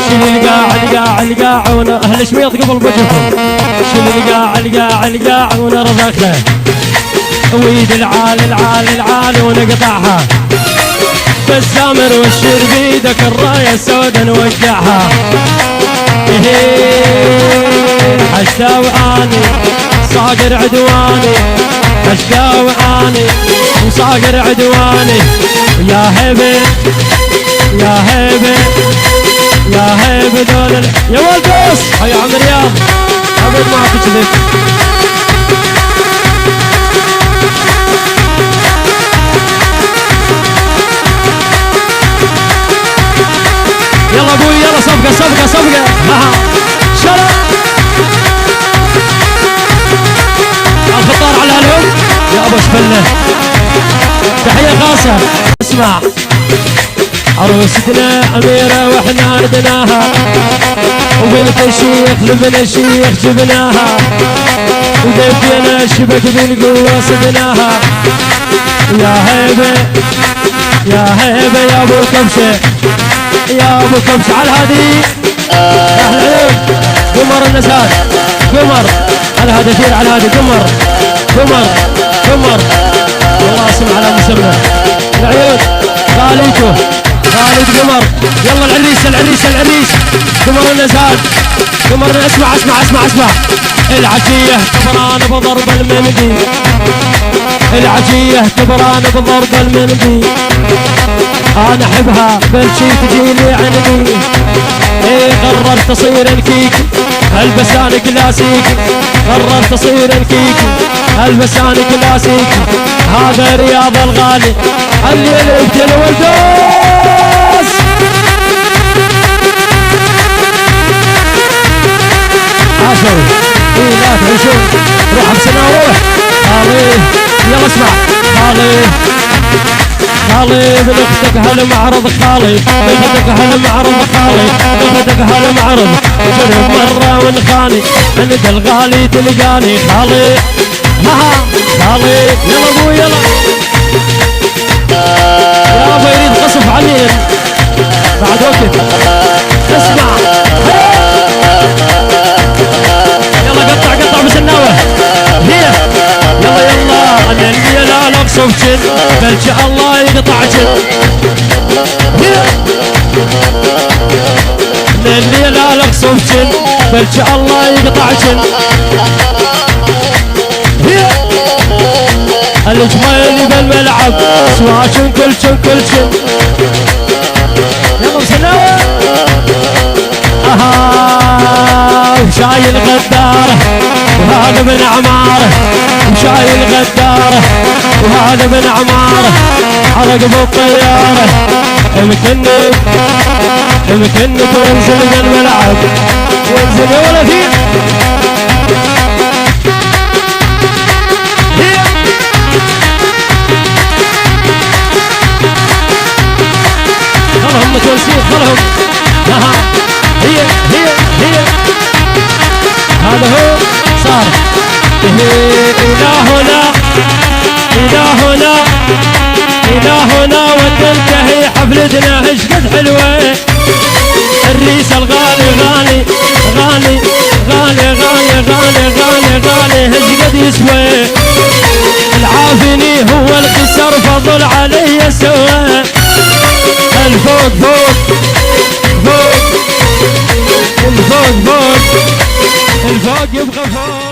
شيل القاع القاع اهل شميط قبل وجههم، شيل القاع ونرضخ له، ويد العال ونقطعها، بالسامر والشير بيدك الرايه السوداء نوقعها. حشداوي اني صاقر عدواني، حشداوي اني وصاقر عدواني، يا هيبه يا هيبه يا هيبه دول يا والدوس يا عم رياض ابد ما تكذب. يلا ابوي يلا صفقه شرع الخطار على الهم يا ابو شفله. تحيه خاصه. اسمع عروستنا اميره واحنا ردناها، وبنت الشيخ لبن الشيخ جبناها، ودفينا الشبك بالقوه صدناها. يا هيبه يا هيبه يا ابو كبشه يا ابو كبش على الهادي. اهل العيون قمر النزال قمر على هذا دير على هذا قمر والله اسم على مسمى العيون. خالد قمر يلا العريس قمر النزال قمر. اسمع العشيه كبران بضرب المندي، العشيه كبران بضرب المندي. انا احبها بلشي تجيلي عندي. قررت اصير الكيك البس انا كلاسيك، قررت اصير الكيك البس انا كلاسيك. هذا رياض الغالي اللي لعبت الولدوس. عاشوا لا تعيشون روح بسنا روح خالي. يلا اسمع خالي بنختك هالمعرض خالي، بنختك هالمعرض خالي، بنختك هالمعرض. جرب مرة ونخاني عند الغالي تلقاني خالي. خالي يلا ابوي يلا يا ابو يريد قصف عليهم بعد وقت. اسمع يلا قطع بسناوه هي يلا انا اللي لا اقصف جن بلجأ الله يقطع جن. انا اللي لا اقصف جن بلجأ الله يقطع جن. الجميلي بالملعب سواشن كل شن. يلا بسناوه وشايل غداره وهذا من عماره، وشايل غداره وهذا من عماره. حرق بالطياره يمكنك تنزل من الملعب وانزل يا ولدي. خلهم متونسين خلهم. هي هذا هو صار. إلى هنا وتنتهي حفلتنا. ايش قد حلوة الريس الغالي غالي غالي غالي غالي غالي غالي غالي. ايش قد يسوى العافني هو الخسر فضل علي سوى. الفوق الفوق يبقى فوق.